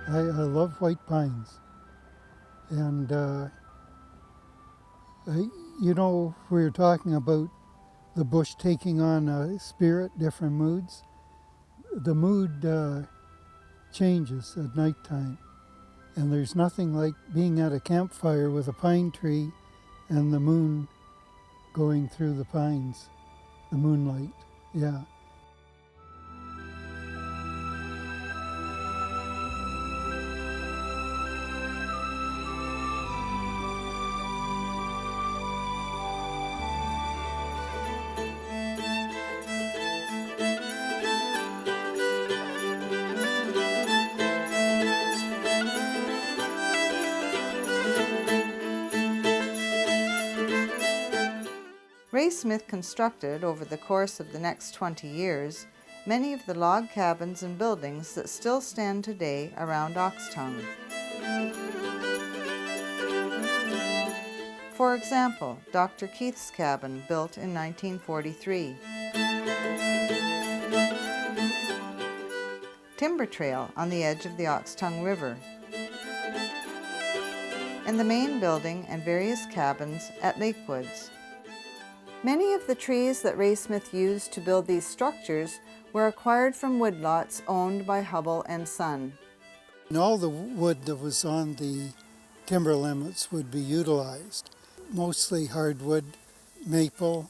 I love white pines. And, you know, we were talking about the bush taking on a spirit, different moods. The mood changes at nighttime. And there's nothing like being at a campfire with a pine tree and the moon going through the pines, the moonlight. Yeah. Ray Smith constructed, over the course of the next 20 years, many of the log cabins and buildings that still stand today around Oxtongue. For example, Dr. Keith's cabin, built in 1943. Timber Trail on the edge of the Oxtongue River. And the main building and various cabins at Lakewoods. Many of the trees that Ray Smith used to build these structures were acquired from woodlots owned by Hubbell and Son. And all the wood that was on the timber limits would be utilized. Mostly hardwood, maple,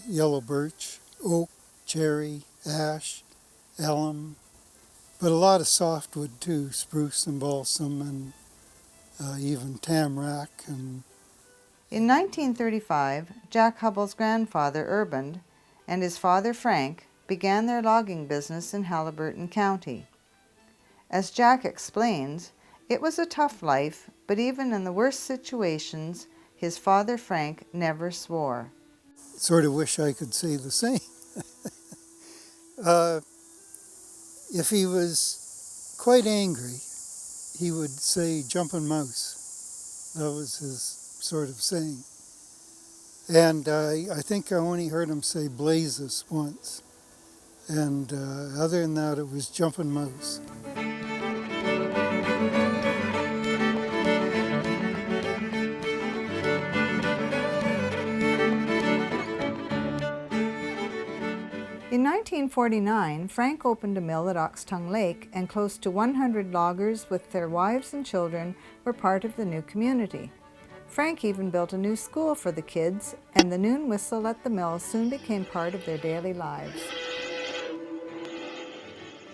yellow birch, oak, cherry, ash, elm, but a lot of softwood too, spruce and balsam and even tamarack. And in 1935, Jack Hubbell's grandfather, Urband, and his father, Frank, began their logging business in Haliburton County. As Jack explains, it was a tough life, but even in the worst situations, his father, Frank, never swore. Sort of wish I could say the same. If he was quite angry, he would say jumping mouse. That was his sort of saying. And I think I only heard him say blazes once. And other than that, it was jumping mouse. In 1949, Frank opened a mill at Oxtongue Lake, and close to 100 loggers with their wives and children were part of the new community. Frank even built a new school for the kids, and the noon whistle at the mill soon became part of their daily lives.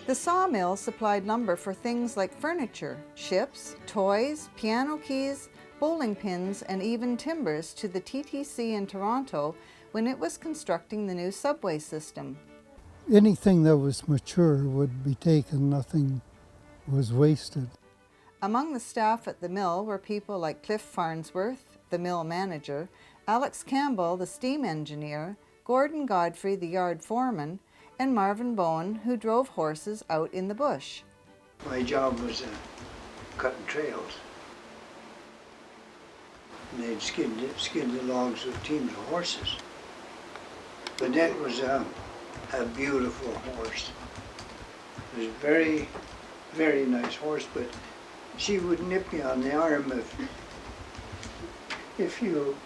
The sawmill supplied lumber for things like furniture, ships, toys, piano keys, bowling pins, and even timbers to the TTC in Toronto when it was constructing the new subway system. Anything that was mature would be taken, nothing was wasted. Among the staff at the mill were people like Cliff Farnsworth, the mill manager, Alex Campbell, the steam engineer, Gordon Godfrey, the yard foreman, and Marvin Bowen, who drove horses out in the bush. My job was cutting trails. And they'd skid the logs with teams of horses. Lynette was a beautiful horse. It was a very, very nice horse, but she would nip you on the arm if you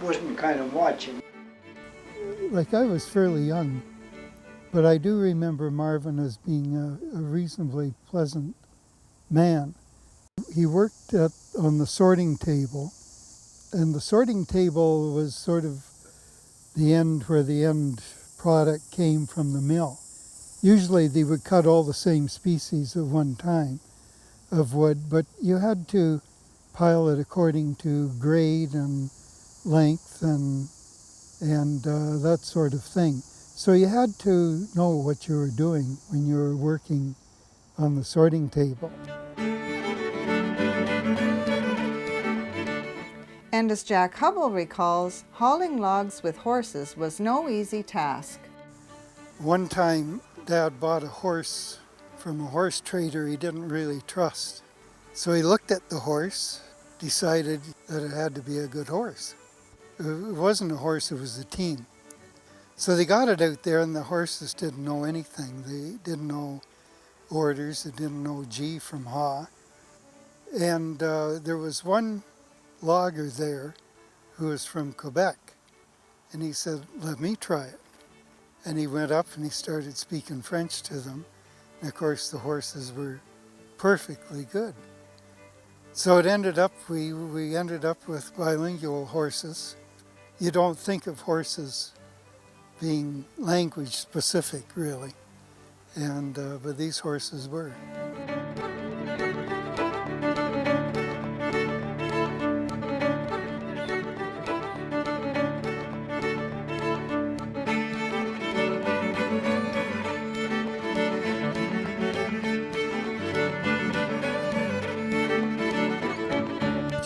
wasn't kind of watching. Like, I was fairly young, but I do remember Marvin as being a reasonably pleasant man. He worked on the sorting table, and the sorting table was sort of the end where the end product came from the mill. Usually they would cut all the same species at one time of wood, but you had to pile it according to grade and length and that sort of thing. So you had to know what you were doing when you were working on the sorting table. And as Jack Hubbell recalls, hauling logs with horses was no easy task. One time, Dad bought a horse from a horse trader he didn't really trust. So he looked at the horse, decided that it had to be a good horse. It wasn't a horse, it was a team. So they got it out there, and the horses didn't know anything. They didn't know orders, that didn't know G from Ha. And there was one logger there who was from Quebec. And he said, let me try it. And he went up and he started speaking French to them. And of course the horses were perfectly good. So it ended up, we ended up with bilingual horses. You don't think of horses being language specific, really. And but these horses were.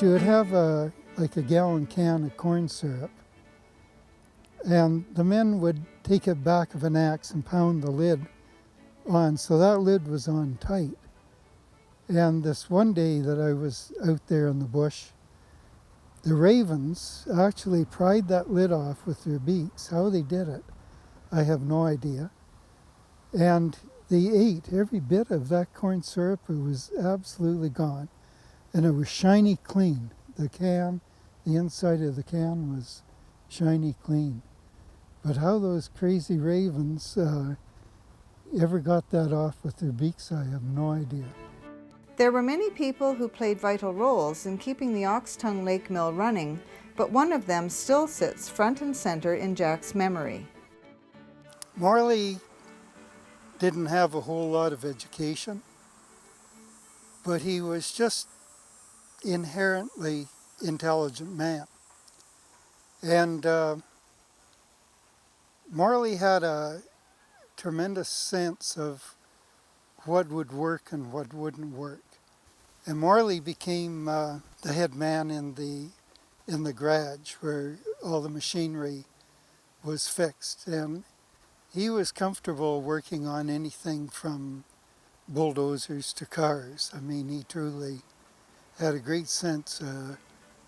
You would have like a gallon can of corn syrup, and the men would take it back of an axe and pound the lid on, so that lid was on tight. And this one day that I was out there in the bush, the ravens actually pried that lid off with their beaks. How they did it, I have no idea. And they ate every bit of that corn syrup. It was absolutely gone. And it was shiny clean. The can, the inside of the can was shiny clean. But how those crazy ravens ever got that off with their beaks, I have no idea. There were many people who played vital roles in keeping the Ox Tongue Lake Mill running, but one of them still sits front and center in Jack's memory. Morley didn't have a whole lot of education, but he was just inherently intelligent man. And Morley had a tremendous sense of what would work and what wouldn't work. And Morley became the head man in the garage where all the machinery was fixed. And he was comfortable working on anything from bulldozers to cars. I mean, he truly had a great sense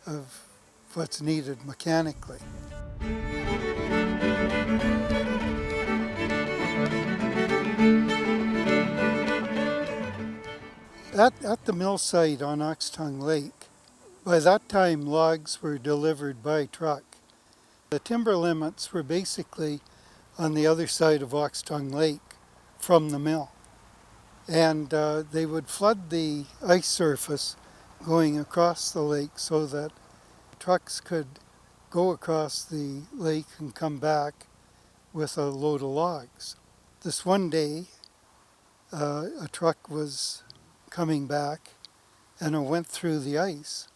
of what's needed mechanically. At the mill site on Ox Tongue Lake, by that time logs were delivered by truck. The timber limits were basically on the other side of Ox Tongue Lake from the mill. And they would flood the ice surface going across the lake so that trucks could go across the lake and come back with a load of logs. This one day, a truck was coming back and it went through the ice,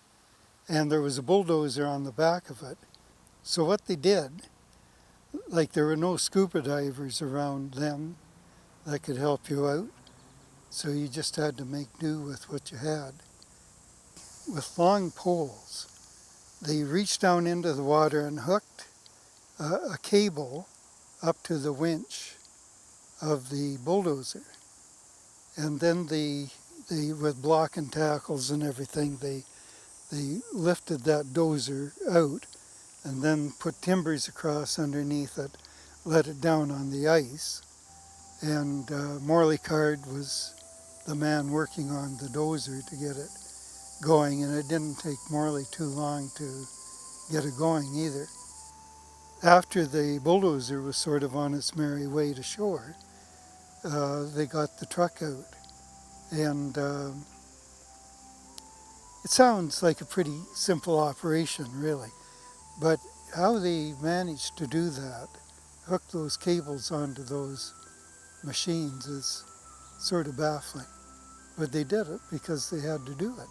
and there was a bulldozer on the back of it. So what they did, like there were no scuba divers around then that could help you out, so you just had to make do with what you had. With long poles, they reached down into the water and hooked a cable up to the winch of the bulldozer. And then they with block and tackles and everything, they lifted that dozer out and then put timbers across underneath it, let it down on the ice. And Morley Card was the man working on the dozer to get it going, and it didn't take Morley too long to get it going either. After the bulldozer was sort of on its merry way to shore, they got the truck out. And it sounds like a pretty simple operation, really. But how they managed to do that, hook those cables onto those machines, is sort of baffling. But they did it because they had to do it.